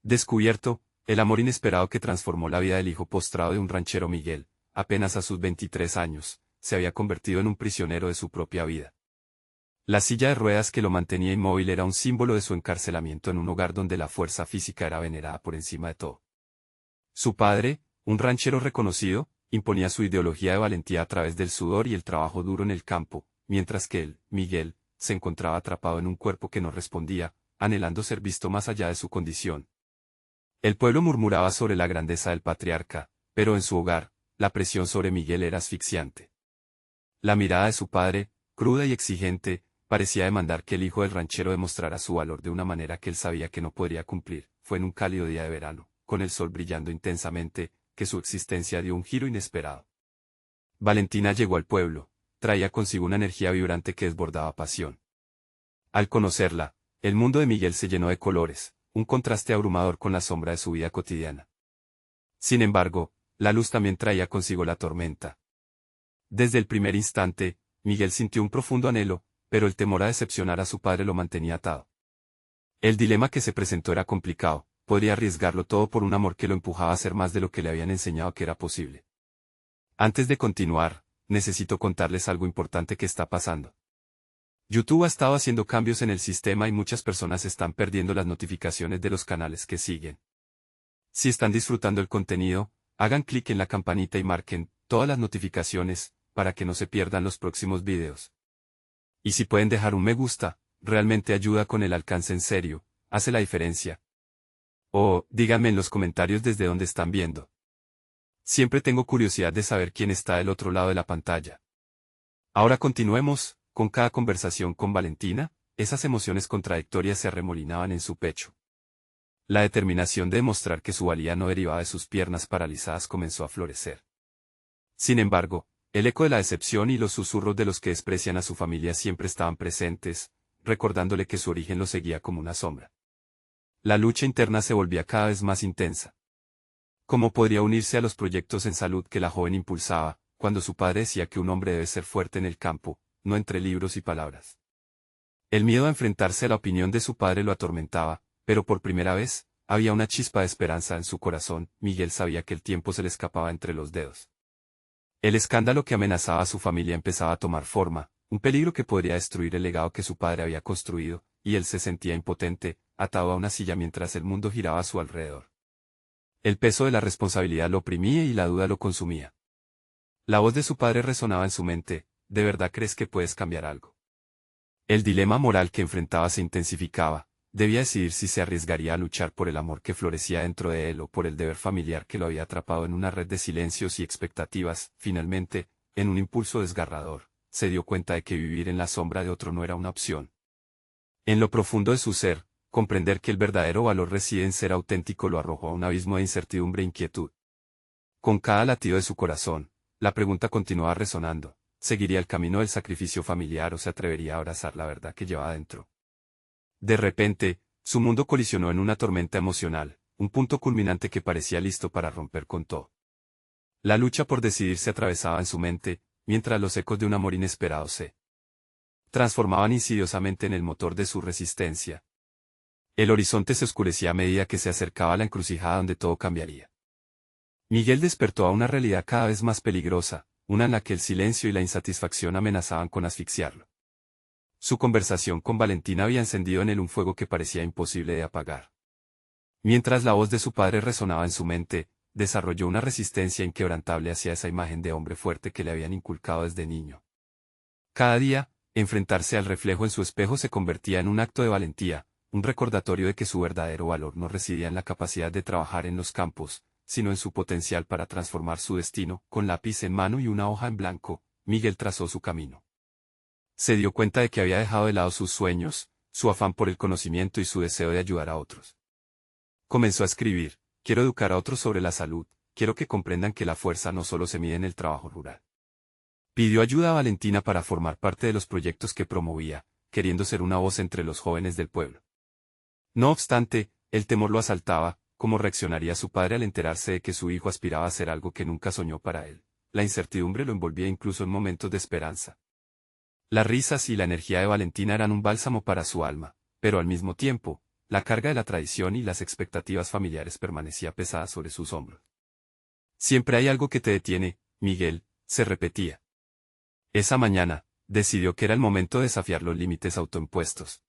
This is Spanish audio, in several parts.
Descubierto, el amor inesperado que transformó la vida del hijo postrado de un ranchero Miguel, apenas a sus 23 años, se había convertido en un prisionero de su propia vida. La silla de ruedas que lo mantenía inmóvil era un símbolo de su encarcelamiento en un hogar donde la fuerza física era venerada por encima de todo. Su padre, un ranchero reconocido, imponía su ideología de valentía a través del sudor y el trabajo duro en el campo, mientras que él, Miguel, se encontraba atrapado en un cuerpo que no respondía, anhelando ser visto más allá de su condición. El pueblo murmuraba sobre la grandeza del patriarca, pero en su hogar, la presión sobre Miguel era asfixiante. La mirada de su padre, cruda y exigente, parecía demandar que el hijo del ranchero demostrara su valor de una manera que él sabía que no podría cumplir. Fue en un cálido día de verano, con el sol brillando intensamente, que su existencia dio un giro inesperado. Valentina llegó al pueblo, traía consigo una energía vibrante que desbordaba pasión. Al conocerla, el mundo de Miguel se llenó de colores, un contraste abrumador con la sombra de su vida cotidiana. Sin embargo, la luz también traía consigo la tormenta. Desde el primer instante, Miguel sintió un profundo anhelo, pero el temor a decepcionar a su padre lo mantenía atado. El dilema que se presentó era complicado, podría arriesgarlo todo por un amor que lo empujaba a hacer más de lo que le habían enseñado que era posible. Antes de continuar, necesito contarles algo importante que está pasando. YouTube ha estado haciendo cambios en el sistema y muchas personas están perdiendo las notificaciones de los canales que siguen. Si están disfrutando el contenido, hagan clic en la campanita y marquen todas las notificaciones, para que no se pierdan los próximos videos. Y si pueden dejar un me gusta, realmente ayuda con el alcance en serio, hace la diferencia. O, díganme en los comentarios desde dónde están viendo. Siempre tengo curiosidad de saber quién está del otro lado de la pantalla. Ahora continuemos, con cada conversación con Valentina, esas emociones contradictorias se arremolinaban en su pecho. La determinación de demostrar que su valía no derivaba de sus piernas paralizadas comenzó a florecer. Sin embargo, el eco de la decepción y los susurros de los que desprecian a su familia siempre estaban presentes, recordándole que su origen lo seguía como una sombra. La lucha interna se volvía cada vez más intensa. ¿Cómo podría unirse a los proyectos en salud que la joven impulsaba, cuando su padre decía que un hombre debe ser fuerte en el campo, no entre libros y palabras? El miedo a enfrentarse a la opinión de su padre lo atormentaba, pero por primera vez, había una chispa de esperanza en su corazón. Miguel sabía que el tiempo se le escapaba entre los dedos. El escándalo que amenazaba a su familia empezaba a tomar forma, un peligro que podría destruir el legado que su padre había construido, y él se sentía impotente, atado a una silla mientras el mundo giraba a su alrededor. El peso de la responsabilidad lo oprimía y la duda lo consumía. La voz de su padre resonaba en su mente: ¿de verdad crees que puedes cambiar algo? El dilema moral que enfrentaba se intensificaba, debía decidir si se arriesgaría a luchar por el amor que florecía dentro de él o por el deber familiar que lo había atrapado en una red de silencios y expectativas. Finalmente, en un impulso desgarrador, se dio cuenta de que vivir en la sombra de otro no era una opción. En lo profundo de su ser, comprender que el verdadero valor reside en ser auténtico lo arrojó a un abismo de incertidumbre e inquietud. Con cada latido de su corazón, la pregunta continuaba resonando: ¿seguiría el camino del sacrificio familiar o se atrevería a abrazar la verdad que llevaba dentro? De repente, su mundo colisionó en una tormenta emocional, un punto culminante que parecía listo para romper con todo. La lucha por decidir se atravesaba en su mente, mientras los ecos de un amor inesperado se transformaban insidiosamente en el motor de su resistencia. El horizonte se oscurecía a medida que se acercaba a la encrucijada donde todo cambiaría. Miguel despertó a una realidad cada vez más peligrosa, una en la que el silencio y la insatisfacción amenazaban con asfixiarlo. Su conversación con Valentina había encendido en él un fuego que parecía imposible de apagar. Mientras la voz de su padre resonaba en su mente, desarrolló una resistencia inquebrantable hacia esa imagen de hombre fuerte que le habían inculcado desde niño. Cada día, enfrentarse al reflejo en su espejo se convertía en un acto de valentía, un recordatorio de que su verdadero valor no residía en la capacidad de trabajar en los campos, sino en su potencial para transformar su destino. Con lápiz en mano y una hoja en blanco, Miguel trazó su camino. Se dio cuenta de que había dejado de lado sus sueños, su afán por el conocimiento y su deseo de ayudar a otros. Comenzó a escribir: quiero educar a otros sobre la salud, quiero que comprendan que la fuerza no solo se mide en el trabajo rural. Pidió ayuda a Valentina para formar parte de los proyectos que promovía, queriendo ser una voz entre los jóvenes del pueblo. No obstante, el temor lo asaltaba: ¿cómo reaccionaría su padre al enterarse de que su hijo aspiraba a hacer algo que nunca soñó para él? La incertidumbre lo envolvía incluso en momentos de esperanza. Las risas y la energía de Valentina eran un bálsamo para su alma, pero al mismo tiempo, la carga de la tradición y las expectativas familiares permanecía pesada sobre sus hombros. Siempre hay algo que te detiene, Miguel, se repetía. Esa mañana, decidió que era el momento de desafiar los límites autoimpuestos.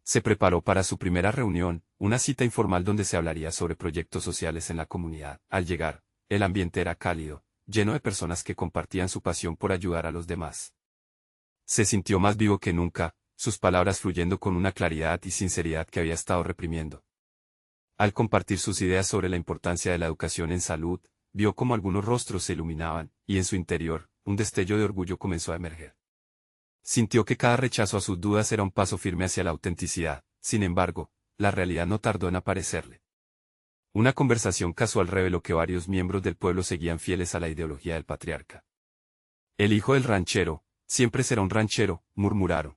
Se preparó para su primera reunión, una cita informal donde se hablaría sobre proyectos sociales en la comunidad. Al llegar, el ambiente era cálido, lleno de personas que compartían su pasión por ayudar a los demás. Se sintió más vivo que nunca, sus palabras fluyendo con una claridad y sinceridad que había estado reprimiendo. Al compartir sus ideas sobre la importancia de la educación en salud, vio cómo algunos rostros se iluminaban, y en su interior, un destello de orgullo comenzó a emerger. Sintió que cada rechazo a sus dudas era un paso firme hacia la autenticidad. Sin embargo, la realidad no tardó en aparecerle. Una conversación casual reveló que varios miembros del pueblo seguían fieles a la ideología del patriarca. El hijo del ranchero, siempre será un ranchero, murmuraron.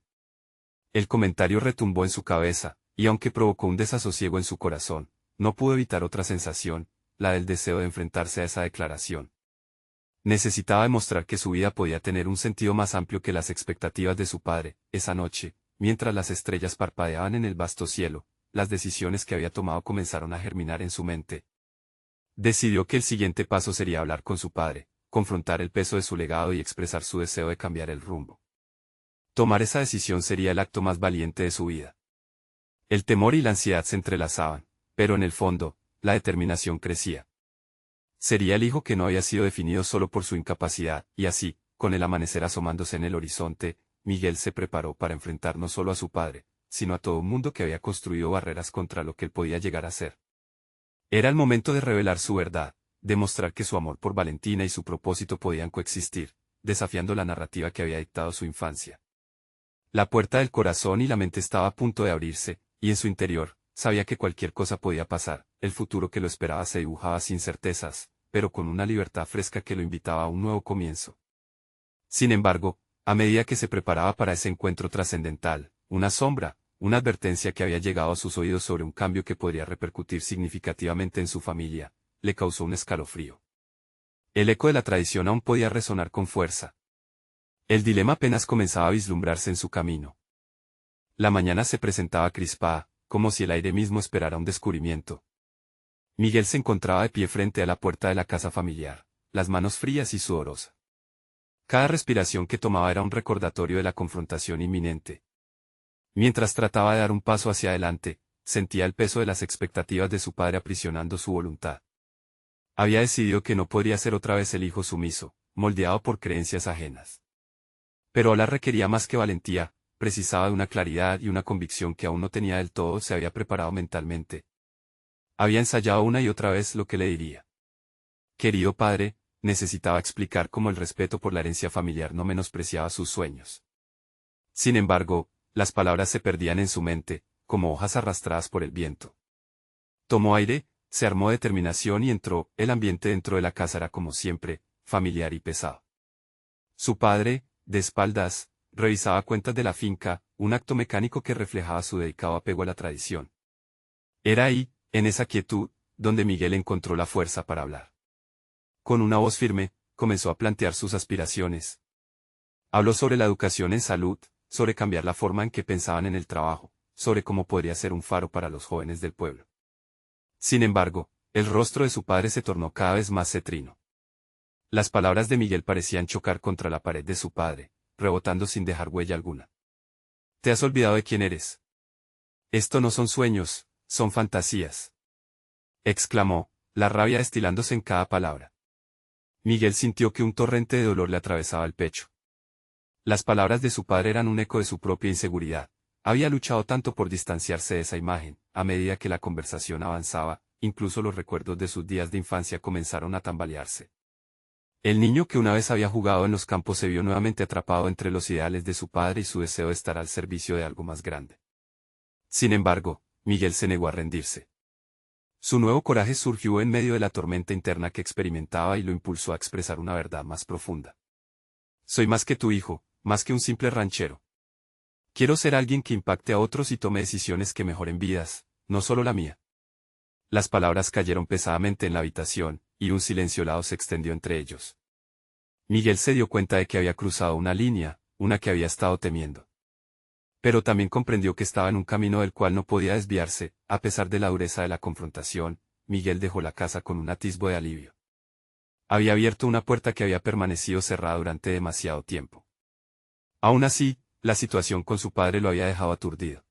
El comentario retumbó en su cabeza, y aunque provocó un desasosiego en su corazón, no pudo evitar otra sensación, la del deseo de enfrentarse a esa declaración. Necesitaba demostrar que su vida podía tener un sentido más amplio que las expectativas de su padre. Esa noche, mientras las estrellas parpadeaban en el vasto cielo, las decisiones que había tomado comenzaron a germinar en su mente. Decidió que el siguiente paso sería hablar con su padre, confrontar el peso de su legado y expresar su deseo de cambiar el rumbo. Tomar esa decisión sería el acto más valiente de su vida. El temor y la ansiedad se entrelazaban, pero en el fondo, la determinación crecía. Sería el hijo que no había sido definido solo por su incapacidad, y así, con el amanecer asomándose en el horizonte, Miguel se preparó para enfrentar no solo a su padre, sino a todo un mundo que había construido barreras contra lo que él podía llegar a ser. Era el momento de revelar su verdad, demostrar que su amor por Valentina y su propósito podían coexistir, desafiando la narrativa que había dictado su infancia. La puerta del corazón y la mente estaba a punto de abrirse, y en su interior, sabía que cualquier cosa podía pasar. El futuro que lo esperaba se dibujaba sin certezas, pero con una libertad fresca que lo invitaba a un nuevo comienzo. Sin embargo, a medida que se preparaba para ese encuentro trascendental, una sombra, una advertencia que había llegado a sus oídos sobre un cambio que podría repercutir significativamente en su familia, le causó un escalofrío. El eco de la tradición aún podía resonar con fuerza. El dilema apenas comenzaba a vislumbrarse en su camino. La mañana se presentaba crispada, como si el aire mismo esperara un descubrimiento. Miguel se encontraba de pie frente a la puerta de la casa familiar, las manos frías y sudorosas. Cada respiración que tomaba era un recordatorio de la confrontación inminente. Mientras trataba de dar un paso hacia adelante, sentía el peso de las expectativas de su padre aprisionando su voluntad. Había decidido que no podría ser otra vez el hijo sumiso, moldeado por creencias ajenas. Pero ahora requería más que valentía, precisaba de una claridad y una convicción que aún no tenía del todo. Se había preparado mentalmente. Había ensayado una y otra vez lo que le diría. Querido padre, necesitaba explicar cómo el respeto por la herencia familiar no menospreciaba sus sueños. Sin embargo, las palabras se perdían en su mente, como hojas arrastradas por el viento. Tomó aire, se armó de determinación y entró. El ambiente dentro de la casa era como siempre, familiar y pesado. Su padre, de espaldas, revisaba cuentas de la finca, un acto mecánico que reflejaba su dedicado apego a la tradición. Era ahí, en esa quietud, donde Miguel encontró la fuerza para hablar. Con una voz firme, comenzó a plantear sus aspiraciones. Habló sobre la educación en salud, sobre cambiar la forma en que pensaban en el trabajo, sobre cómo podría ser un faro para los jóvenes del pueblo. Sin embargo, el rostro de su padre se tornó cada vez más cetrino. Las palabras de Miguel parecían chocar contra la pared de su padre, rebotando sin dejar huella alguna. ¿Te has olvidado de quién eres? Esto no son sueños, son fantasías. Exclamó, la rabia destilándose en cada palabra. Miguel sintió que un torrente de dolor le atravesaba el pecho. Las palabras de su padre eran un eco de su propia inseguridad. Había luchado tanto por distanciarse de esa imagen. A medida que la conversación avanzaba, incluso los recuerdos de sus días de infancia comenzaron a tambalearse. El niño que una vez había jugado en los campos se vio nuevamente atrapado entre los ideales de su padre y su deseo de estar al servicio de algo más grande. Sin embargo, Miguel se negó a rendirse. Su nuevo coraje surgió en medio de la tormenta interna que experimentaba y lo impulsó a expresar una verdad más profunda. Soy más que tu hijo, más que un simple ranchero. Quiero ser alguien que impacte a otros y tome decisiones que mejoren vidas, no solo la mía. Las palabras cayeron pesadamente en la habitación, y un silencio helado se extendió entre ellos. Miguel se dio cuenta de que había cruzado una línea, una que había estado temiendo. Pero también comprendió que estaba en un camino del cual no podía desviarse. A pesar de la dureza de la confrontación, Miguel dejó la casa con un atisbo de alivio. Había abierto una puerta que había permanecido cerrada durante demasiado tiempo. Aún así, la situación con su padre lo había dejado aturdido.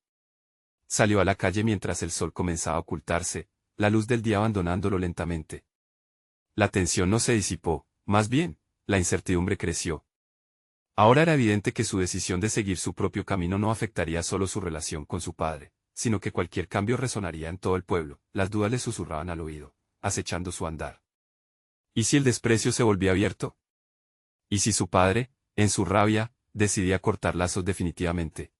Salió a la calle mientras el sol comenzaba a ocultarse, la luz del día abandonándolo lentamente. La tensión no se disipó, más bien, la incertidumbre creció. Ahora era evidente que su decisión de seguir su propio camino no afectaría solo su relación con su padre, sino que cualquier cambio resonaría en todo el pueblo. Las dudas le susurraban al oído, acechando su andar. ¿Y si el desprecio se volvía abierto? ¿Y si su padre, en su rabia, decidía cortar lazos definitivamente?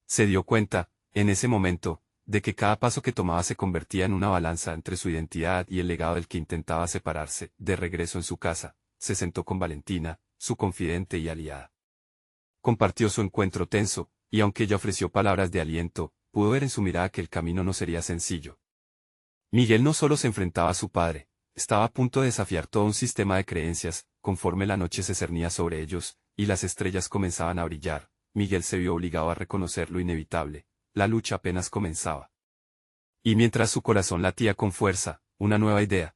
Se dio cuenta, en ese momento, de que cada paso que tomaba se convertía en una balanza entre su identidad y el legado del que intentaba separarse. De regreso en su casa, se sentó con Valentina, su confidente y aliada. Compartió su encuentro tenso, y aunque ella ofreció palabras de aliento, pudo ver en su mirada que el camino no sería sencillo. Miguel no solo se enfrentaba a su padre, estaba a punto de desafiar todo un sistema de creencias. Conforme la noche se cernía sobre ellos, y las estrellas comenzaban a brillar, Miguel se vio obligado a reconocer lo inevitable: la lucha apenas comenzaba. Y mientras su corazón latía con fuerza, una nueva idea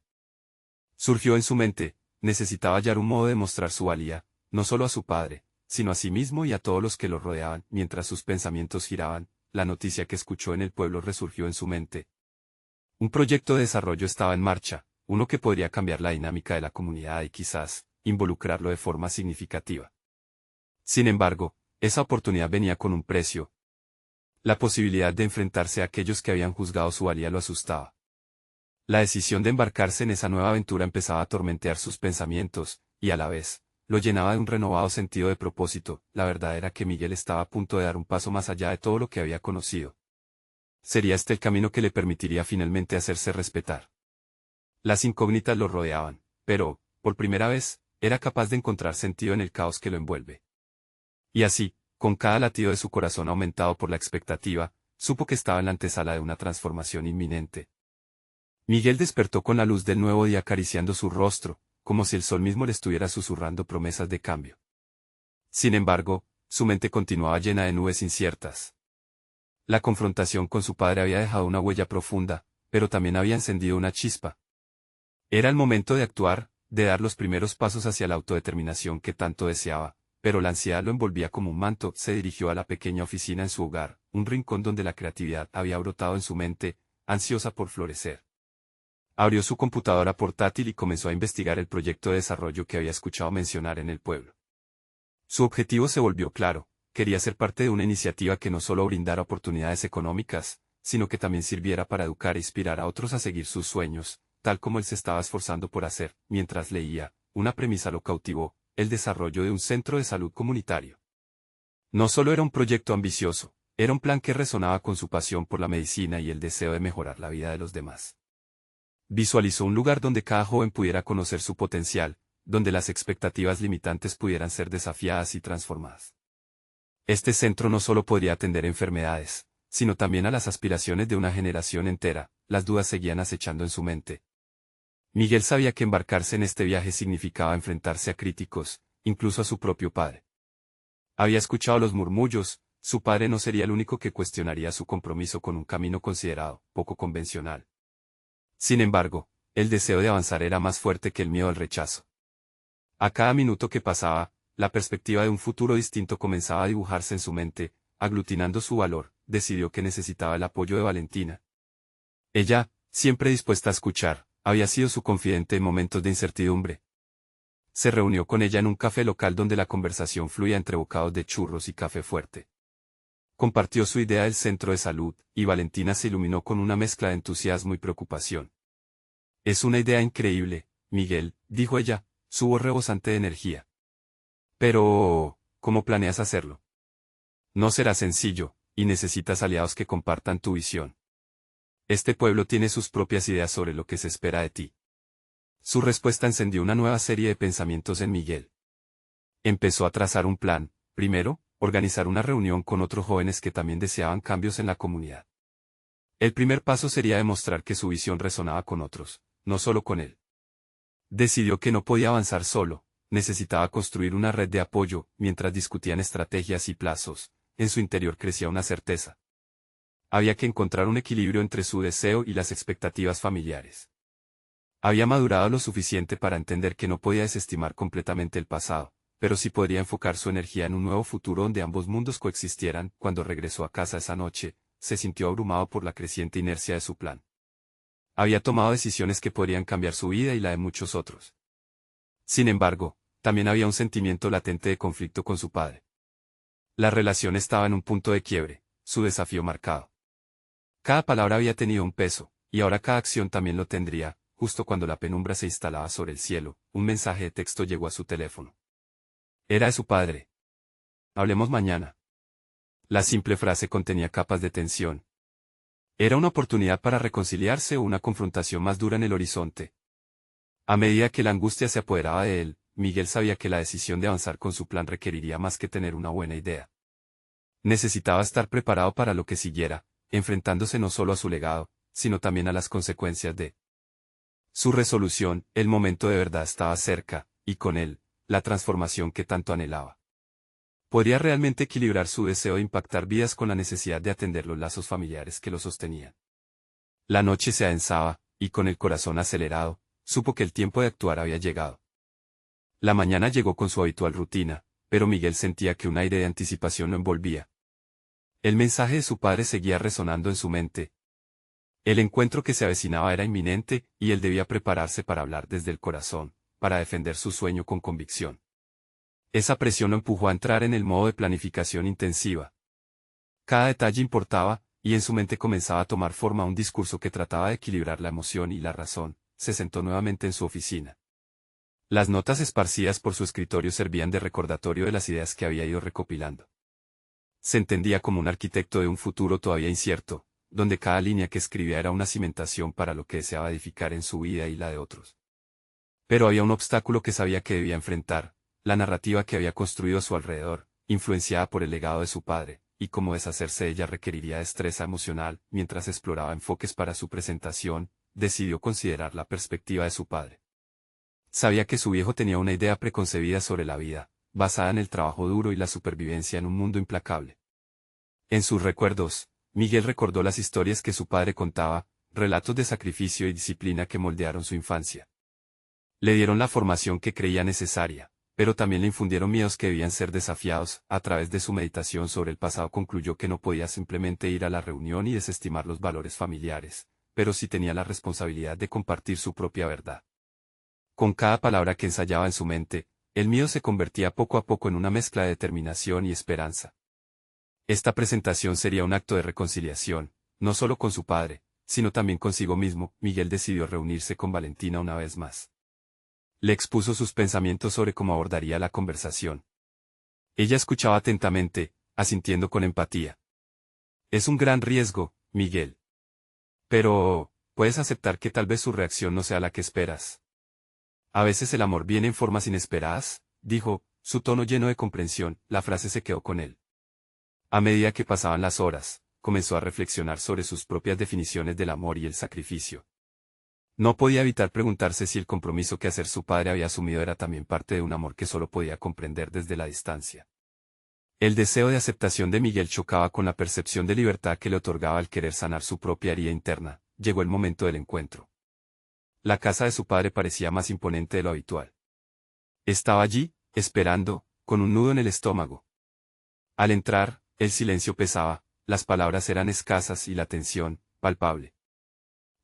surgió en su mente: necesitaba hallar un modo de mostrar su valía, no solo a su padre, sino a sí mismo y a todos los que lo rodeaban. Mientras sus pensamientos giraban, la noticia que escuchó en el pueblo resurgió en su mente. Un proyecto de desarrollo estaba en marcha, uno que podría cambiar la dinámica de la comunidad y quizás involucrarlo de forma significativa. Sin embargo, esa oportunidad venía con un precio. La posibilidad de enfrentarse a aquellos que habían juzgado su valía lo asustaba. La decisión de embarcarse en esa nueva aventura empezaba a atormentar sus pensamientos, y a la vez, lo llenaba de un renovado sentido de propósito. La verdad era que Miguel estaba a punto de dar un paso más allá de todo lo que había conocido. Sería este el camino que le permitiría finalmente hacerse respetar. Las incógnitas lo rodeaban, pero, por primera vez, era capaz de encontrar sentido en el caos que lo envuelve. Y así, con cada latido de su corazón aumentado por la expectativa, supo que estaba en la antesala de una transformación inminente. Miguel despertó con la luz del nuevo día acariciando su rostro, como si el sol mismo le estuviera susurrando promesas de cambio. Sin embargo, su mente continuaba llena de nubes inciertas. La confrontación con su padre había dejado una huella profunda, pero también había encendido una chispa. Era el momento de actuar, de dar los primeros pasos hacia la autodeterminación que tanto deseaba, pero la ansiedad lo envolvía como un manto. Se dirigió a la pequeña oficina en su hogar, un rincón donde la creatividad había brotado en su mente, ansiosa por florecer. Abrió su computadora portátil y comenzó a investigar el proyecto de desarrollo que había escuchado mencionar en el pueblo. Su objetivo se volvió claro: quería ser parte de una iniciativa que no solo brindara oportunidades económicas, sino que también sirviera para educar e inspirar a otros a seguir sus sueños, tal como él se estaba esforzando por hacer. Mientras leía, una premisa lo cautivó: el desarrollo de un centro de salud comunitario. No solo era un proyecto ambicioso, era un plan que resonaba con su pasión por la medicina y el deseo de mejorar la vida de los demás. Visualizó un lugar donde cada joven pudiera conocer su potencial, donde las expectativas limitantes pudieran ser desafiadas y transformadas. Este centro no solo podría atender enfermedades, sino también a las aspiraciones de una generación entera. Las dudas seguían acechando en su mente. Miguel sabía que embarcarse en este viaje significaba enfrentarse a críticos, incluso a su propio padre. Había escuchado los murmullos: su padre no sería el único que cuestionaría su compromiso con un camino considerado poco convencional. Sin embargo, el deseo de avanzar era más fuerte que el miedo al rechazo. A cada minuto que pasaba, la perspectiva de un futuro distinto comenzaba a dibujarse en su mente. Aglutinando su valor, decidió que necesitaba el apoyo de Valentina. Ella, siempre dispuesta a escuchar, había sido su confidente en momentos de incertidumbre. Se reunió con ella en un café local donde la conversación fluía entre bocados de churros y café fuerte. Compartió su idea del centro de salud, y Valentina se iluminó con una mezcla de entusiasmo y preocupación. «Es una idea increíble, Miguel», dijo ella, su voz rebosante de energía. «Pero, ¿cómo planeas hacerlo? No será sencillo, y necesitas aliados que compartan tu visión. Este pueblo tiene sus propias ideas sobre lo que se espera de ti». Su respuesta encendió una nueva serie de pensamientos en Miguel. Empezó a trazar un plan. Primero, organizar una reunión con otros jóvenes que también deseaban cambios en la comunidad. El primer paso sería demostrar que su visión resonaba con otros, no solo con él. Decidió que no podía avanzar solo, necesitaba construir una red de apoyo. Mientras discutían estrategias y plazos, en su interior crecía una certeza. Había que encontrar un equilibrio entre su deseo y las expectativas familiares. Había madurado lo suficiente para entender que no podía desestimar completamente el pasado, pero sí podría enfocar su energía en un nuevo futuro donde ambos mundos coexistieran. Cuando regresó a casa esa noche, se sintió abrumado por la creciente inercia de su plan. Había tomado decisiones que podrían cambiar su vida y la de muchos otros. Sin embargo, también había un sentimiento latente de conflicto con su padre. La relación estaba en un punto de quiebre, su desafío marcado. Cada palabra había tenido un peso, y ahora cada acción también lo tendría. Justo cuando la penumbra se instalaba sobre el cielo, un mensaje de texto llegó a su teléfono. Era de su padre. Hablemos mañana. La simple frase contenía capas de tensión. ¿Era una oportunidad para reconciliarse o una confrontación más dura en el horizonte? A medida que la angustia se apoderaba de él, Miguel sabía que la decisión de avanzar con su plan requeriría más que tener una buena idea. Necesitaba estar preparado para lo que siguiera, enfrentándose no solo a su legado, sino también a las consecuencias de su resolución. El momento de verdad estaba cerca, y con él, la transformación que tanto anhelaba. ¿Podría realmente equilibrar su deseo de impactar vidas con la necesidad de atender los lazos familiares que lo sostenían? La noche se adensaba, y con el corazón acelerado, supo que el tiempo de actuar había llegado. La mañana llegó con su habitual rutina, pero Miguel sentía que un aire de anticipación lo envolvía. El mensaje de su padre seguía resonando en su mente. El encuentro que se avecinaba era inminente, y él debía prepararse para hablar desde el corazón, para defender su sueño con convicción. Esa presión lo empujó a entrar en el modo de planificación intensiva. Cada detalle importaba, y en su mente comenzaba a tomar forma un discurso que trataba de equilibrar la emoción y la razón. Se sentó nuevamente en su oficina. Las notas esparcidas por su escritorio servían de recordatorio de las ideas que había ido recopilando. Se entendía como un arquitecto de un futuro todavía incierto, donde cada línea que escribía era una cimentación para lo que deseaba edificar en su vida y la de otros. Pero había un obstáculo que sabía que debía enfrentar, la narrativa que había construido a su alrededor, influenciada por el legado de su padre, y cómo deshacerse de ella requeriría destreza emocional. Mientras exploraba enfoques para su presentación, decidió considerar la perspectiva de su padre. Sabía que su viejo tenía una idea preconcebida sobre la vida, basada en el trabajo duro y la supervivencia en un mundo implacable. En sus recuerdos, Miguel recordó las historias que su padre contaba, relatos de sacrificio y disciplina que moldearon su infancia. Le dieron la formación que creía necesaria, pero también le infundieron miedos que debían ser desafiados. A través de su meditación sobre el pasado concluyó que no podía simplemente ir a la reunión y desestimar los valores familiares, pero sí tenía la responsabilidad de compartir su propia verdad. Con cada palabra que ensayaba en su mente, el miedo se convertía poco a poco en una mezcla de determinación y esperanza. Esta presentación sería un acto de reconciliación, no solo con su padre, sino también consigo mismo. Miguel decidió reunirse con Valentina una vez más. Le expuso sus pensamientos sobre cómo abordaría la conversación. Ella escuchaba atentamente, asintiendo con empatía. Es un gran riesgo, Miguel. Pero, puedes aceptar que tal vez su reacción no sea la que esperas. A veces el amor viene en formas inesperadas, dijo, su tono lleno de comprensión. La frase se quedó con él. A medida que pasaban las horas, comenzó a reflexionar sobre sus propias definiciones del amor y el sacrificio. No podía evitar preguntarse si el compromiso que hacer su padre había asumido era también parte de un amor que solo podía comprender desde la distancia. El deseo de aceptación de Miguel chocaba con la percepción de libertad que le otorgaba el querer sanar su propia herida interna. Llegó el momento del encuentro. La casa de su padre parecía más imponente de lo habitual. Estaba allí, esperando, con un nudo en el estómago. Al entrar, el silencio pesaba, las palabras eran escasas y la tensión, palpable.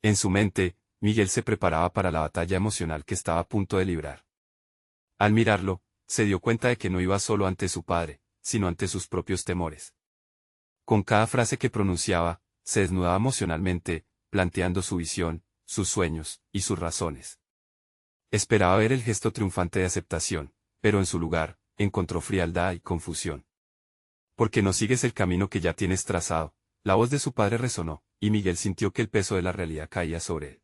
En su mente, Miguel se preparaba para la batalla emocional que estaba a punto de librar. Al mirarlo, se dio cuenta de que no iba solo ante su padre, sino ante sus propios temores. Con cada frase que pronunciaba, se desnudaba emocionalmente, planteando su visión, sus sueños, y sus razones. Esperaba ver el gesto triunfante de aceptación, pero en su lugar, encontró frialdad y confusión. ¿Por qué no sigues el camino que ya tienes trazado? La voz de su padre resonó, y Miguel sintió que el peso de la realidad caía sobre él.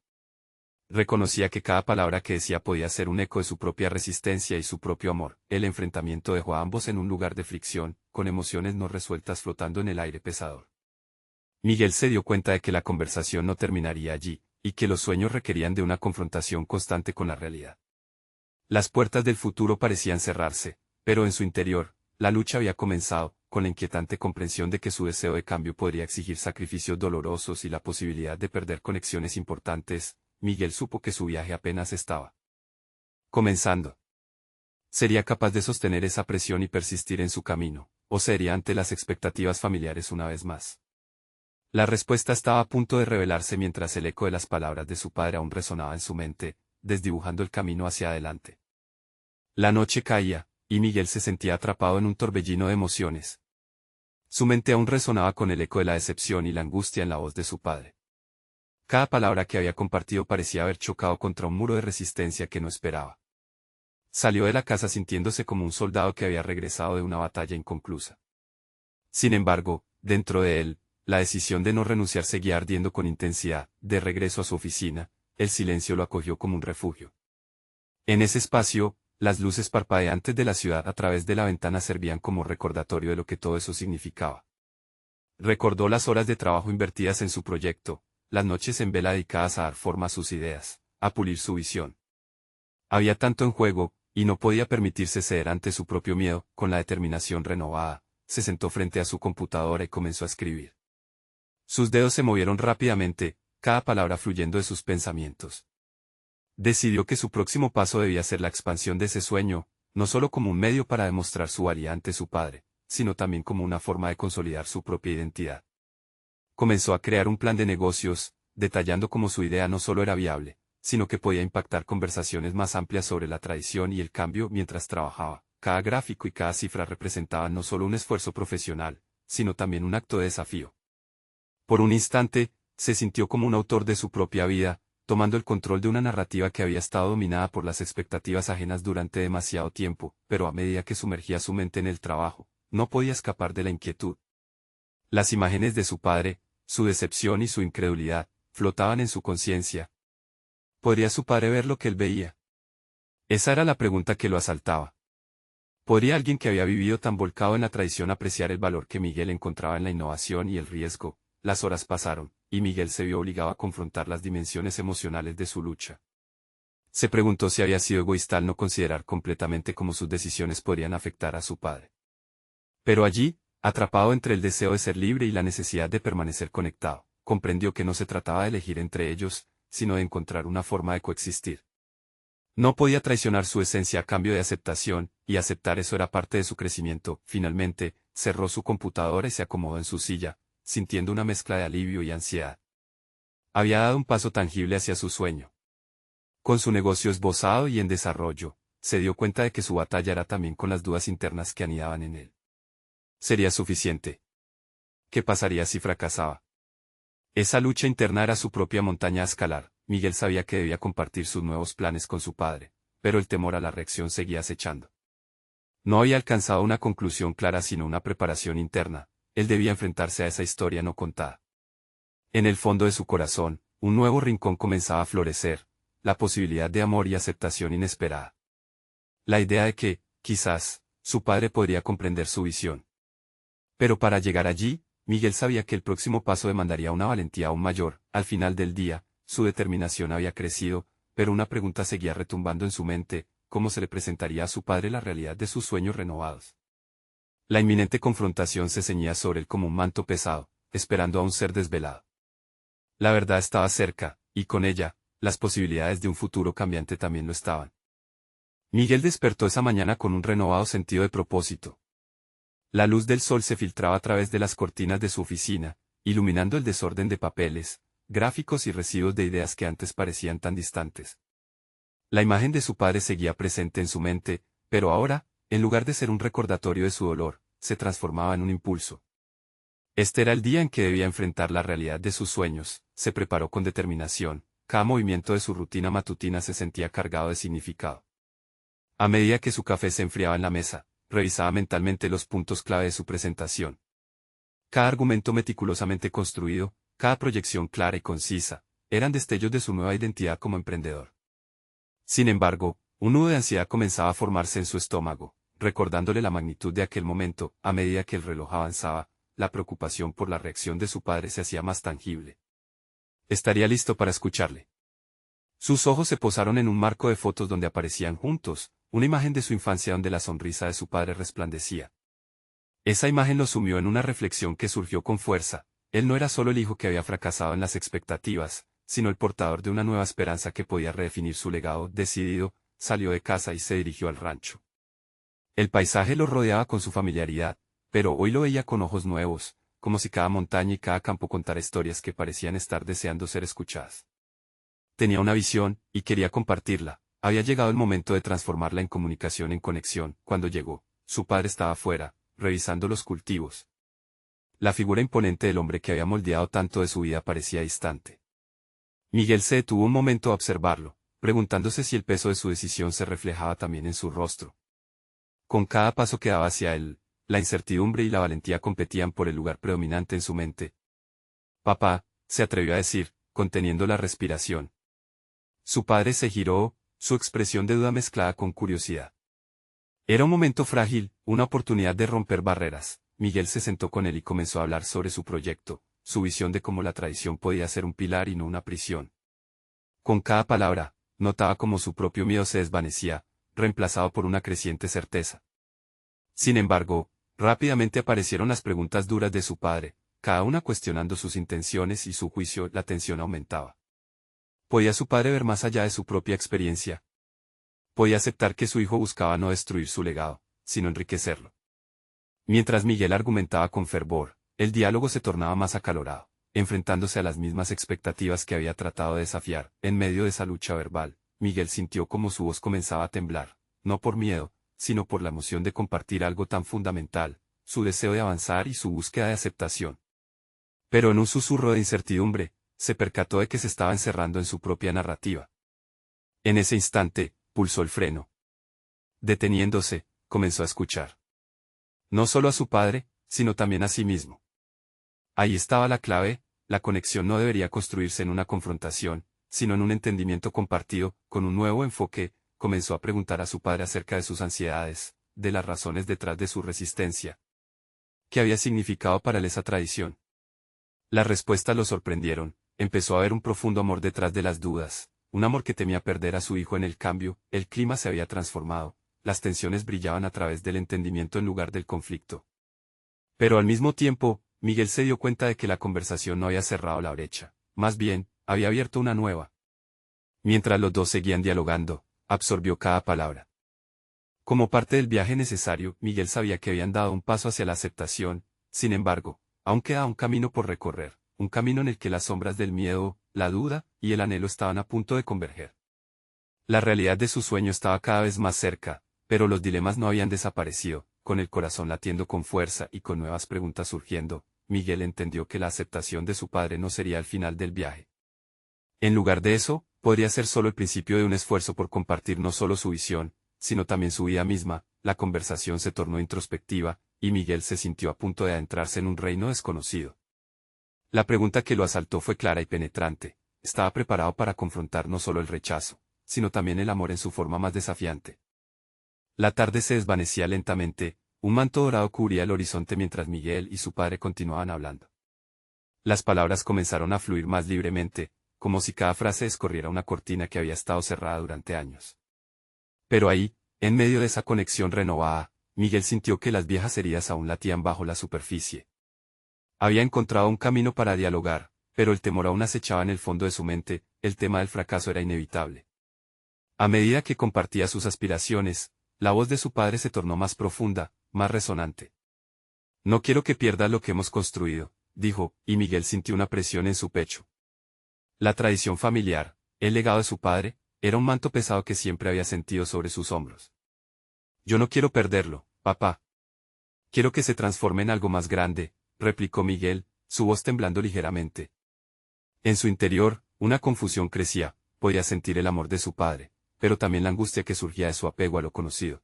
Reconocía que cada palabra que decía podía ser un eco de su propia resistencia y su propio amor. El enfrentamiento dejó a ambos en un lugar de fricción, con emociones no resueltas flotando en el aire pesador. Miguel se dio cuenta de que la conversación no terminaría allí, y que los sueños requerían de una confrontación constante con la realidad. Las puertas del futuro parecían cerrarse, pero en su interior, la lucha había comenzado, con la inquietante comprensión de que su deseo de cambio podría exigir sacrificios dolorosos y la posibilidad de perder conexiones importantes. Miguel supo que su viaje apenas estaba comenzando. ¿Sería capaz de sostener esa presión y persistir en su camino, o sería ante las expectativas familiares una vez más? La respuesta estaba a punto de revelarse mientras el eco de las palabras de su padre aún resonaba en su mente, desdibujando el camino hacia adelante. La noche caía, y Miguel se sentía atrapado en un torbellino de emociones. Su mente aún resonaba con el eco de la decepción y la angustia en la voz de su padre. Cada palabra que había compartido parecía haber chocado contra un muro de resistencia que no esperaba. Salió de la casa sintiéndose como un soldado que había regresado de una batalla inconclusa. Sin embargo, dentro de él, la decisión de no renunciar seguía ardiendo con intensidad. De regreso a su oficina, el silencio lo acogió como un refugio. En ese espacio, las luces parpadeantes de la ciudad a través de la ventana servían como recordatorio de lo que todo eso significaba. Recordó las horas de trabajo invertidas en su proyecto, las noches en vela dedicadas a dar forma a sus ideas, a pulir su visión. Había tanto en juego, y no podía permitirse ceder ante su propio miedo. Con la determinación renovada, se sentó frente a su computadora y comenzó a escribir. Sus dedos se movieron rápidamente, cada palabra fluyendo de sus pensamientos. Decidió que su próximo paso debía ser la expansión de ese sueño, no solo como un medio para demostrar su valía ante su padre, sino también como una forma de consolidar su propia identidad. Comenzó a crear un plan de negocios, detallando cómo su idea no solo era viable, sino que podía impactar conversaciones más amplias sobre la tradición y el cambio mientras trabajaba. Cada gráfico y cada cifra representaban no solo un esfuerzo profesional, sino también un acto de desafío. Por un instante, se sintió como un autor de su propia vida, tomando el control de una narrativa que había estado dominada por las expectativas ajenas durante demasiado tiempo, pero a medida que sumergía su mente en el trabajo, no podía escapar de la inquietud. Las imágenes de su padre, su decepción y su incredulidad, flotaban en su conciencia. ¿Podría su padre ver lo que él veía? Esa era la pregunta que lo asaltaba. ¿Podría alguien que había vivido tan volcado en la tradición apreciar el valor que Miguel encontraba en la innovación y el riesgo? Las horas pasaron, y Miguel se vio obligado a confrontar las dimensiones emocionales de su lucha. Se preguntó si había sido egoísta al no considerar completamente cómo sus decisiones podrían afectar a su padre. Pero allí, atrapado entre el deseo de ser libre y la necesidad de permanecer conectado, comprendió que no se trataba de elegir entre ellos, sino de encontrar una forma de coexistir. No podía traicionar su esencia a cambio de aceptación, y aceptar eso era parte de su crecimiento. Finalmente, cerró su computadora y se acomodó en su silla, sintiendo una mezcla de alivio y ansiedad. Había dado un paso tangible hacia su sueño. Con su negocio esbozado y en desarrollo, se dio cuenta de que su batalla era también con las dudas internas que anidaban en él. ¿Sería suficiente? ¿Qué pasaría si fracasaba? Esa lucha interna era su propia montaña a escalar. Miguel sabía que debía compartir sus nuevos planes con su padre, pero el temor a la reacción seguía acechando. No había alcanzado una conclusión clara sino una preparación interna. Él debía enfrentarse a esa historia no contada. En el fondo de su corazón, un nuevo rincón comenzaba a florecer, la posibilidad de amor y aceptación inesperada. La idea de que, quizás, su padre podría comprender su visión. Pero para llegar allí, Miguel sabía que el próximo paso demandaría una valentía aún mayor. Al final del día, su determinación había crecido, pero una pregunta seguía retumbando en su mente: ¿cómo se le presentaría a su padre la realidad de sus sueños renovados? La inminente confrontación se ceñía sobre él como un manto pesado, esperando a un ser desvelado. La verdad estaba cerca, y con ella, las posibilidades de un futuro cambiante también lo estaban. Miguel despertó esa mañana con un renovado sentido de propósito. La luz del sol se filtraba a través de las cortinas de su oficina, iluminando el desorden de papeles, gráficos y residuos de ideas que antes parecían tan distantes. La imagen de su padre seguía presente en su mente, pero ahora, en lugar de ser un recordatorio de su dolor, se transformaba en un impulso. Este era el día en que debía enfrentar la realidad de sus sueños. Se preparó con determinación, cada movimiento de su rutina matutina se sentía cargado de significado. A medida que su café se enfriaba en la mesa, revisaba mentalmente los puntos clave de su presentación. Cada argumento meticulosamente construido, cada proyección clara y concisa, eran destellos de su nueva identidad como emprendedor. Sin embargo, un nudo de ansiedad comenzaba a formarse en su estómago, recordándole la magnitud de aquel momento. A medida que el reloj avanzaba, la preocupación por la reacción de su padre se hacía más tangible. Estaría listo para escucharle. Sus ojos se posaron en un marco de fotos donde aparecían juntos, una imagen de su infancia donde la sonrisa de su padre resplandecía, Esa imagen lo sumió en una reflexión que surgió con fuerza. Él no era solo el hijo que había fracasado en las expectativas, sino el portador de una nueva esperanza que podía redefinir su legado. Decidido, salió de casa y se dirigió al rancho. El paisaje lo rodeaba con su familiaridad, pero hoy lo veía con ojos nuevos, como si cada montaña y cada campo contara historias que parecían estar deseando ser escuchadas. Tenía una visión, y quería compartirla. Había llegado el momento de transformarla en comunicación en conexión. Cuando llegó, su padre estaba afuera, revisando los cultivos. La figura imponente del hombre que había moldeado tanto de su vida parecía distante. Miguel se detuvo un momento a observarlo, preguntándose si el peso de su decisión se reflejaba también en su rostro. Con cada paso que daba hacia él, la incertidumbre y la valentía competían por el lugar predominante en su mente. «Papá», se atrevió a decir, conteniendo la respiración. Su padre se giró, su expresión de duda mezclada con curiosidad. Era un momento frágil, una oportunidad de romper barreras. Miguel se sentó con él y comenzó a hablar sobre su proyecto, su visión de cómo la tradición podía ser un pilar y no una prisión. Con cada palabra, notaba cómo su propio miedo se desvanecía, reemplazado por una creciente certeza. Sin embargo, rápidamente aparecieron las preguntas duras de su padre, cada una cuestionando sus intenciones y su juicio. La tensión aumentaba. ¿Podía su padre ver más allá de su propia experiencia? Podía aceptar que su hijo buscaba no destruir su legado, sino enriquecerlo. Mientras Miguel argumentaba con fervor, el diálogo se tornaba más acalorado, enfrentándose a las mismas expectativas que había tratado de desafiar. En medio de esa lucha verbal, Miguel sintió como su voz comenzaba a temblar, no por miedo, sino por la emoción de compartir algo tan fundamental, su deseo de avanzar y su búsqueda de aceptación. Pero en un susurro de incertidumbre, se percató de que se estaba encerrando en su propia narrativa. En ese instante, pulsó el freno. Deteniéndose, comenzó a escuchar. No solo a su padre, sino también a sí mismo. Ahí estaba la clave. La conexión no debería construirse en una confrontación, sino en un entendimiento compartido. Con un nuevo enfoque, comenzó a preguntar a su padre acerca de sus ansiedades, de las razones detrás de su resistencia. ¿Qué había significado para él esa tradición? Las respuestas lo sorprendieron. Empezó a ver un profundo amor detrás de las dudas, un amor que temía perder a su hijo en el cambio. El clima se había transformado, las tensiones brillaban a través del entendimiento en lugar del conflicto. Pero al mismo tiempo, Miguel se dio cuenta de que la conversación no había cerrado la brecha, más bien, había abierto una nueva. Mientras los dos seguían dialogando, absorbió cada palabra. Como parte del viaje necesario, Miguel sabía que habían dado un paso hacia la aceptación. Sin embargo, aún quedaba un camino por recorrer, un camino en el que las sombras del miedo, la duda y el anhelo estaban a punto de converger. La realidad de su sueño estaba cada vez más cerca, pero los dilemas no habían desaparecido. Con el corazón latiendo con fuerza y con nuevas preguntas surgiendo, Miguel entendió que la aceptación de su padre no sería el final del viaje. En lugar de eso, podría ser solo el principio de un esfuerzo por compartir no solo su visión, sino también su vida misma. La conversación se tornó introspectiva, y Miguel se sintió a punto de adentrarse en un reino desconocido. La pregunta que lo asaltó fue clara y penetrante. Estaba preparado para confrontar no solo el rechazo, sino también el amor en su forma más desafiante. La tarde se desvanecía lentamente, un manto dorado cubría el horizonte mientras Miguel y su padre continuaban hablando. Las palabras comenzaron a fluir más libremente, como si cada frase escorriera una cortina que había estado cerrada durante años. Pero ahí, en medio de esa conexión renovada, Miguel sintió que las viejas heridas aún latían bajo la superficie. Había encontrado un camino para dialogar, pero el temor aún acechaba en el fondo de su mente. El tema del fracaso era inevitable. A medida que compartía sus aspiraciones, la voz de su padre se tornó más profunda, más resonante. «No quiero que pierdas lo que hemos construido», dijo, y Miguel sintió una presión en su pecho. La tradición familiar, el legado de su padre, era un manto pesado que siempre había sentido sobre sus hombros. «Yo no quiero perderlo, papá. Quiero que se transforme en algo más grande», replicó Miguel, su voz temblando ligeramente. En su interior, una confusión crecía. Podía sentir el amor de su padre, pero también la angustia que surgía de su apego a lo conocido.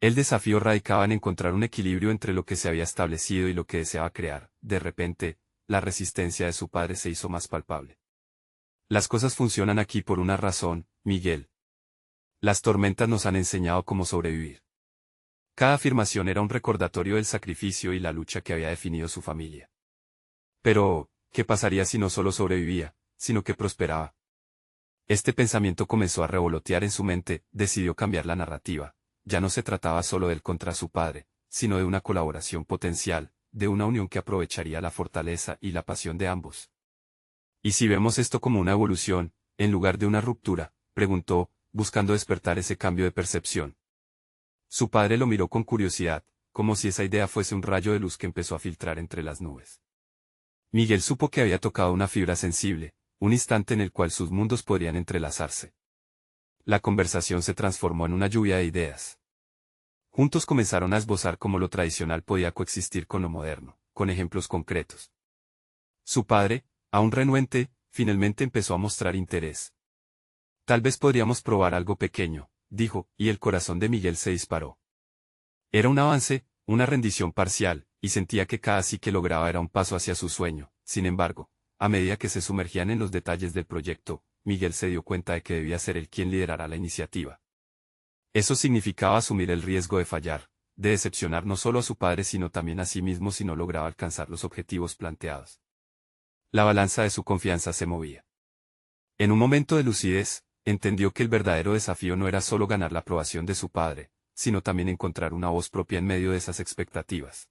El desafío radicaba en encontrar un equilibrio entre lo que se había establecido y lo que deseaba crear. De repente, la resistencia de su padre se hizo más palpable. «Las cosas funcionan aquí por una razón, Miguel. Las tormentas nos han enseñado cómo sobrevivir». Cada afirmación era un recordatorio del sacrificio y la lucha que había definido su familia. Pero, ¿qué pasaría si no solo sobrevivía, sino que prosperaba? Este pensamiento comenzó a revolotear en su mente. Decidió cambiar la narrativa. Ya no se trataba solo de él contra su padre, sino de una colaboración potencial, de una unión que aprovecharía la fortaleza y la pasión de ambos. ¿Y si vemos esto como una evolución, en lugar de una ruptura?, preguntó, buscando despertar ese cambio de percepción. Su padre lo miró con curiosidad, como si esa idea fuese un rayo de luz que empezó a filtrar entre las nubes. Miguel supo que había tocado una fibra sensible, un instante en el cual sus mundos podrían entrelazarse. La conversación se transformó en una lluvia de ideas. Juntos comenzaron a esbozar cómo lo tradicional podía coexistir con lo moderno, con ejemplos concretos. Su padre, aún renuente, finalmente empezó a mostrar interés. Tal vez podríamos probar algo pequeño, dijo, y el corazón de Miguel se disparó. Era un avance, una rendición parcial, y sentía que cada sí que lograba era un paso hacia su sueño. Sin embargo, a medida que se sumergían en los detalles del proyecto, Miguel se dio cuenta de que debía ser él quien liderara la iniciativa. Eso significaba asumir el riesgo de fallar, de decepcionar no solo a su padre sino también a sí mismo si no lograba alcanzar los objetivos planteados. La balanza de su confianza se movía. En un momento de lucidez, entendió que el verdadero desafío no era solo ganar la aprobación de su padre, sino también encontrar una voz propia en medio de esas expectativas.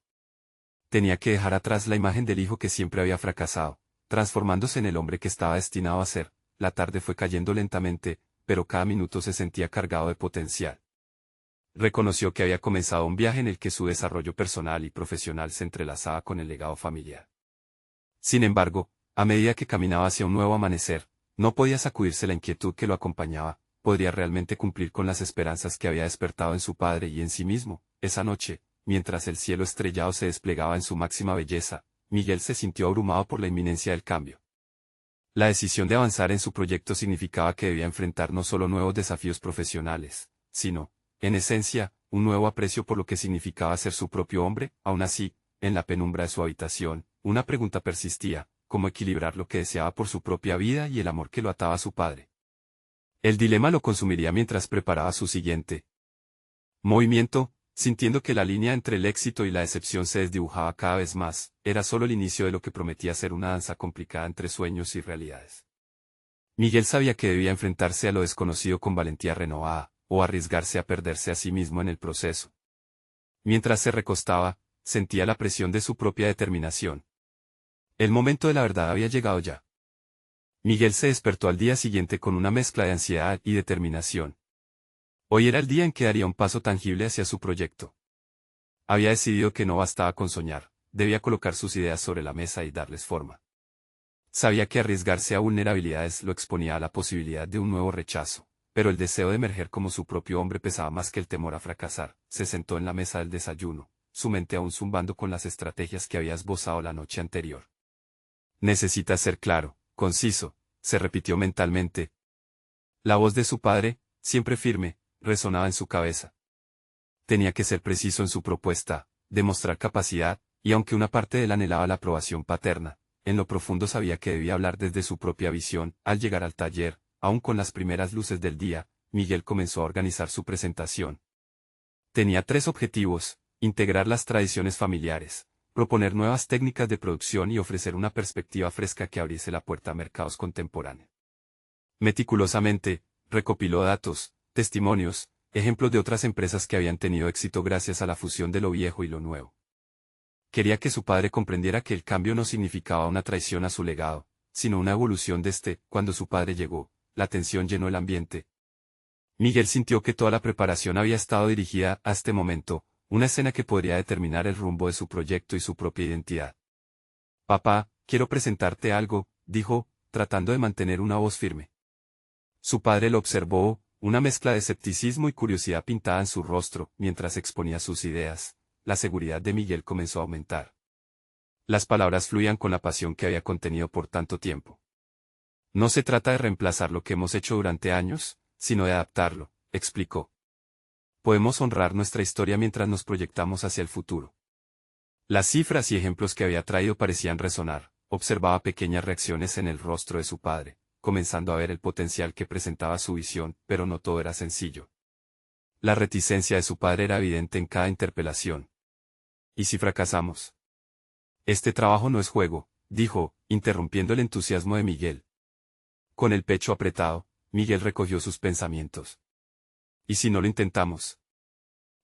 Tenía que dejar atrás la imagen del hijo que siempre había fracasado, transformándose en el hombre que estaba destinado a ser. La tarde fue cayendo lentamente, pero cada minuto se sentía cargado de potencial. Reconoció que había comenzado un viaje en el que su desarrollo personal y profesional se entrelazaba con el legado familiar. Sin embargo, a medida que caminaba hacia un nuevo amanecer, no podía sacudirse la inquietud que lo acompañaba. ¿Podría realmente cumplir con las esperanzas que había despertado en su padre y en sí mismo? Esa noche, mientras el cielo estrellado se desplegaba en su máxima belleza, Miguel se sintió abrumado por la inminencia del cambio. La decisión de avanzar en su proyecto significaba que debía enfrentar no solo nuevos desafíos profesionales, sino, en esencia, un nuevo aprecio por lo que significaba ser su propio hombre. Aún así, en la penumbra de su habitación, una pregunta persistía: ¿cómo equilibrar lo que deseaba por su propia vida y el amor que lo ataba a su padre? El dilema lo consumiría mientras preparaba su siguiente movimiento, sintiendo que la línea entre el éxito y la decepción se desdibujaba cada vez más. Era solo el inicio de lo que prometía ser una danza complicada entre sueños y realidades. Miguel sabía que debía enfrentarse a lo desconocido con valentía renovada, o arriesgarse a perderse a sí mismo en el proceso. Mientras se recostaba, sentía la presión de su propia determinación. El momento de la verdad había llegado ya. Miguel se despertó al día siguiente con una mezcla de ansiedad y determinación. Hoy era el día en que daría un paso tangible hacia su proyecto. Había decidido que no bastaba con soñar, debía colocar sus ideas sobre la mesa y darles forma. Sabía que arriesgarse a vulnerabilidades lo exponía a la posibilidad de un nuevo rechazo, pero el deseo de emerger como su propio hombre pesaba más que el temor a fracasar. Se sentó en la mesa del desayuno, su mente aún zumbando con las estrategias que había esbozado la noche anterior. Necesita ser claro, conciso, se repitió mentalmente. La voz de su padre, siempre firme, resonaba en su cabeza. Tenía que ser preciso en su propuesta, demostrar capacidad, y aunque una parte de él anhelaba la aprobación paterna, en lo profundo sabía que debía hablar desde su propia visión. Al llegar al taller, aún con las primeras luces del día, Miguel comenzó a organizar su presentación. Tenía 3 objetivos: integrar las tradiciones familiares, proponer nuevas técnicas de producción y ofrecer una perspectiva fresca que abriese la puerta a mercados contemporáneos. Meticulosamente, recopiló datos, testimonios, ejemplos de otras empresas que habían tenido éxito gracias a la fusión de lo viejo y lo nuevo. Quería que su padre comprendiera que el cambio no significaba una traición a su legado, sino una evolución de este. Cuando su padre llegó, la tensión llenó el ambiente. Miguel sintió que toda la preparación había estado dirigida a este momento, una escena que podría determinar el rumbo de su proyecto y su propia identidad. «Papá, quiero presentarte algo», dijo, tratando de mantener una voz firme. Su padre lo observó, una mezcla de escepticismo y curiosidad pintada en su rostro. Mientras exponía sus ideas, la seguridad de Miguel comenzó a aumentar. Las palabras fluían con la pasión que había contenido por tanto tiempo. «No se trata de reemplazar lo que hemos hecho durante años, sino de adaptarlo», explicó. «Podemos honrar nuestra historia mientras nos proyectamos hacia el futuro». Las cifras y ejemplos que había traído parecían resonar. Observaba pequeñas reacciones en el rostro de su padre, comenzando a ver el potencial que presentaba su visión, pero no todo era sencillo. La reticencia de su padre era evidente en cada interpelación. «¿Y si fracasamos?». «Este trabajo no es juego», dijo, interrumpiendo el entusiasmo de Miguel. Con el pecho apretado, Miguel recogió sus pensamientos. «¿Y si no lo intentamos?».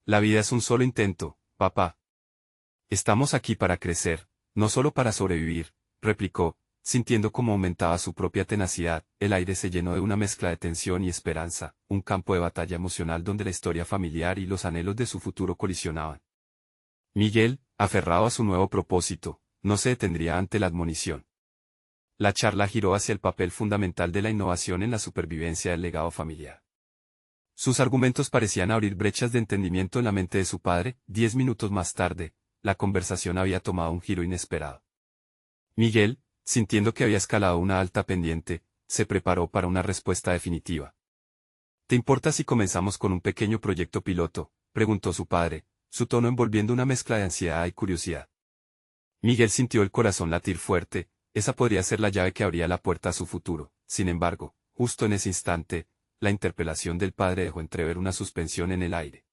«La vida es un solo intento», papá. Estamos aquí para crecer, no solo para sobrevivir, replicó, sintiendo cómo aumentaba su propia tenacidad. El aire se llenó de una mezcla de tensión y esperanza, un campo de batalla emocional donde la historia familiar y los anhelos de su futuro colisionaban. Miguel, aferrado a su nuevo propósito, no se detendría ante la admonición. La charla giró hacia el papel fundamental de la innovación en la supervivencia del legado familiar. Sus argumentos parecían abrir brechas de entendimiento en la mente de su padre. 10 minutos más tarde, la conversación había tomado un giro inesperado. Miguel, sintiendo que había escalado una alta pendiente, se preparó para una respuesta definitiva. ¿Te importa si comenzamos con un pequeño proyecto piloto?, preguntó su padre, su tono envolviendo una mezcla de ansiedad y curiosidad. Miguel sintió el corazón latir fuerte. Esa podría ser la llave que abría la puerta a su futuro. Sin embargo, justo en ese instante, la interpelación del padre dejó entrever una suspensión en el aire.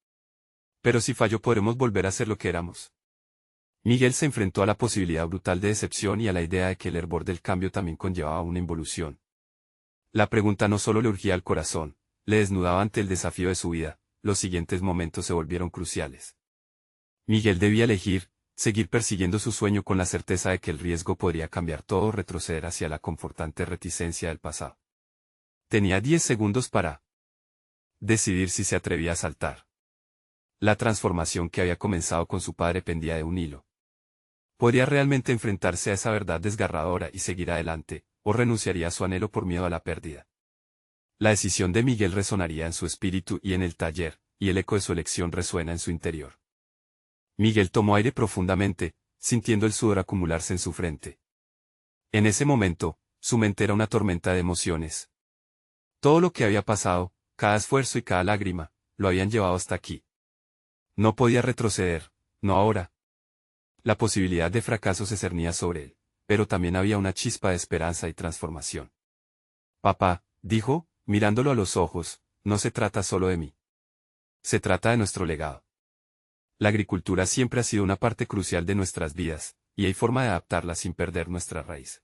Pero si fallo podremos volver a ser lo que éramos. Miguel se enfrentó a la posibilidad brutal de decepción y a la idea de que el hervor del cambio también conllevaba una involución. La pregunta no solo le urgía al corazón, le desnudaba ante el desafío de su vida. Los siguientes momentos se volvieron cruciales. Miguel debía elegir, seguir persiguiendo su sueño con la certeza de que el riesgo podría cambiar todo o retroceder hacia la confortante reticencia del pasado. Tenía 10 segundos para decidir si se atrevía a saltar. La transformación que había comenzado con su padre pendía de un hilo. ¿Podría realmente enfrentarse a esa verdad desgarradora y seguir adelante, o renunciaría a su anhelo por miedo a la pérdida? La decisión de Miguel resonaría en su espíritu y en el taller, y el eco de su elección resuena en su interior. Miguel tomó aire profundamente, sintiendo el sudor acumularse en su frente. En ese momento, su mente era una tormenta de emociones. Todo lo que había pasado, cada esfuerzo y cada lágrima, lo habían llevado hasta aquí. No podía retroceder, no ahora. La posibilidad de fracaso se cernía sobre él, pero también había una chispa de esperanza y transformación. Papá, dijo, mirándolo a los ojos, no se trata solo de mí. Se trata de nuestro legado. La agricultura siempre ha sido una parte crucial de nuestras vidas, y hay forma de adaptarla sin perder nuestra raíz.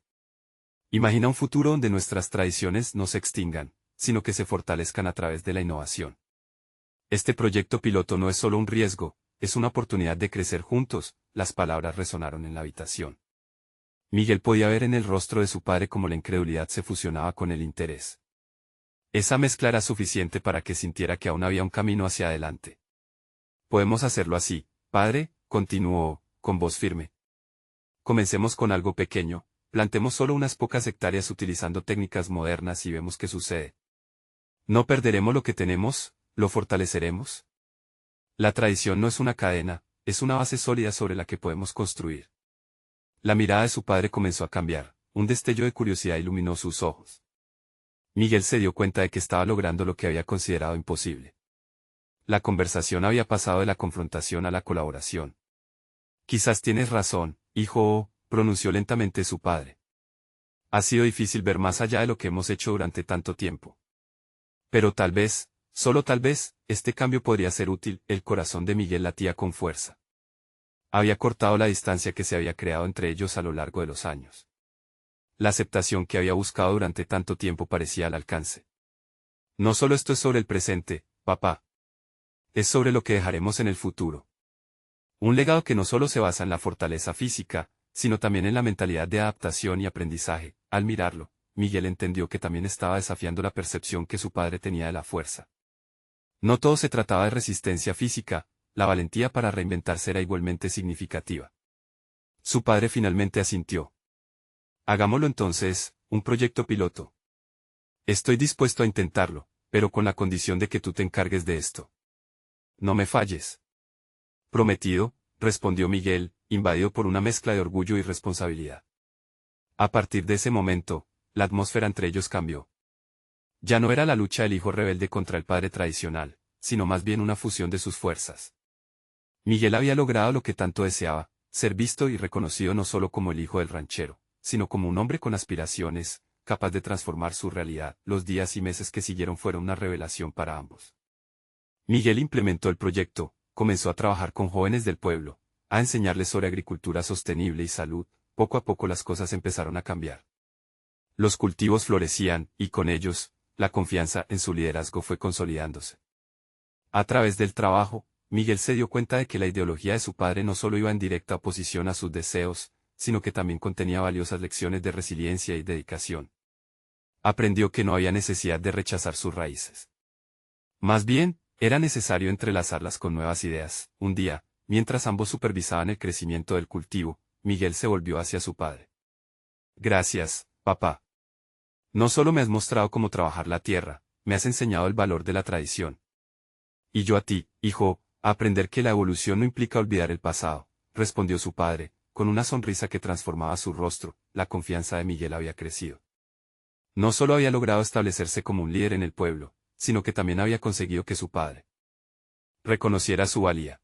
Imagina un futuro donde nuestras tradiciones no se extingan, sino que se fortalezcan a través de la innovación. Este proyecto piloto no es solo un riesgo, es una oportunidad de crecer juntos. Las palabras resonaron en la habitación. Miguel podía ver en el rostro de su padre cómo la incredulidad se fusionaba con el interés. Esa mezcla era suficiente para que sintiera que aún había un camino hacia adelante. Podemos hacerlo así, padre, continuó, con voz firme. Comencemos con algo pequeño, plantemos solo unas pocas hectáreas utilizando técnicas modernas y vemos qué sucede. No perderemos lo que tenemos, lo fortaleceremos. La tradición no es una cadena, es una base sólida sobre la que podemos construir. La mirada de su padre comenzó a cambiar, un destello de curiosidad iluminó sus ojos. Miguel se dio cuenta de que estaba logrando lo que había considerado imposible. La conversación había pasado de la confrontación a la colaboración. Quizás tienes razón, hijo, pronunció lentamente su padre. Ha sido difícil ver más allá de lo que hemos hecho durante tanto tiempo. Pero tal vez, solo tal vez, este cambio podría ser útil. El corazón de Miguel latía con fuerza. Había cortado la distancia que se había creado entre ellos a lo largo de los años. La aceptación que había buscado durante tanto tiempo parecía al alcance. No solo esto es sobre el presente, papá. Es sobre lo que dejaremos en el futuro. Un legado que no solo se basa en la fortaleza física, sino también en la mentalidad de adaptación y aprendizaje. Al mirarlo, Miguel entendió que también estaba desafiando la percepción que su padre tenía de la fuerza. No todo se trataba de resistencia física, la valentía para reinventarse era igualmente significativa. Su padre finalmente asintió. Hagámoslo entonces, un proyecto piloto. Estoy dispuesto a intentarlo, pero con la condición de que tú te encargues de esto. No me falles. Prometido, respondió Miguel, invadido por una mezcla de orgullo y responsabilidad. A partir de ese momento, la atmósfera entre ellos cambió. Ya no era la lucha del hijo rebelde contra el padre tradicional, sino más bien una fusión de sus fuerzas. Miguel había logrado lo que tanto deseaba, ser visto y reconocido no solo como el hijo del ranchero, sino como un hombre con aspiraciones, capaz de transformar su realidad. Los días y meses que siguieron fueron una revelación para ambos. Miguel implementó el proyecto, comenzó a trabajar con jóvenes del pueblo, a enseñarles sobre agricultura sostenible y salud. Poco a poco las cosas empezaron a cambiar. Los cultivos florecían, y con ellos, la confianza en su liderazgo fue consolidándose. A través del trabajo, Miguel se dio cuenta de que la ideología de su padre no solo iba en directa oposición a sus deseos, sino que también contenía valiosas lecciones de resiliencia y dedicación. Aprendió que no había necesidad de rechazar sus raíces. Más bien, era necesario entrelazarlas con nuevas ideas. Un día, mientras ambos supervisaban el crecimiento del cultivo, Miguel se volvió hacia su padre. Gracias, papá. No solo me has mostrado cómo trabajar la tierra, me has enseñado el valor de la tradición. Y yo a ti, hijo, a aprender que la evolución no implica olvidar el pasado, respondió su padre, con una sonrisa que transformaba su rostro. La confianza de Miguel había crecido. No solo había logrado establecerse como un líder en el pueblo, sino que también había conseguido que su padre reconociera su valía.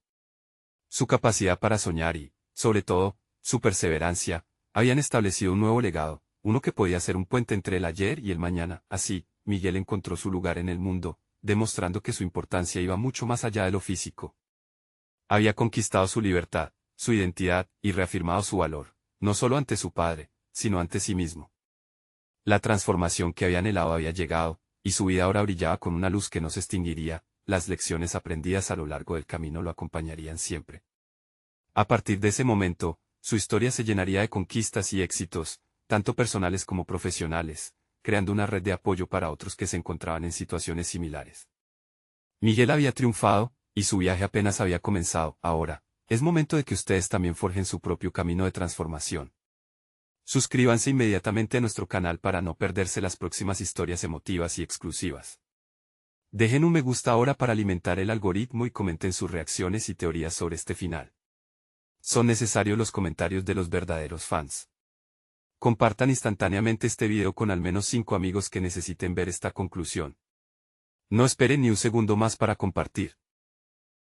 Su capacidad para soñar y, sobre todo, su perseverancia, habían establecido un nuevo legado, uno que podía ser un puente entre el ayer y el mañana. Así, Miguel encontró su lugar en el mundo, demostrando que su importancia iba mucho más allá de lo físico. Había conquistado su libertad, su identidad, y reafirmado su valor, no solo ante su padre, sino ante sí mismo. La transformación que había anhelado había llegado, y su vida ahora brillaba con una luz que no se extinguiría. Las lecciones aprendidas a lo largo del camino lo acompañarían siempre. A partir de ese momento, su historia se llenaría de conquistas y éxitos, tanto personales como profesionales, creando una red de apoyo para otros que se encontraban en situaciones similares. Miguel había triunfado, y su viaje apenas había comenzado. Ahora, es momento de que ustedes también forjen su propio camino de transformación. Suscríbanse inmediatamente a nuestro canal para no perderse las próximas historias emotivas y exclusivas. Dejen un me gusta ahora para alimentar el algoritmo y comenten sus reacciones y teorías sobre este final. Son necesarios los comentarios de los verdaderos fans. Compartan instantáneamente este video con al menos 5 amigos que necesiten ver esta conclusión. No esperen ni un segundo más para compartir.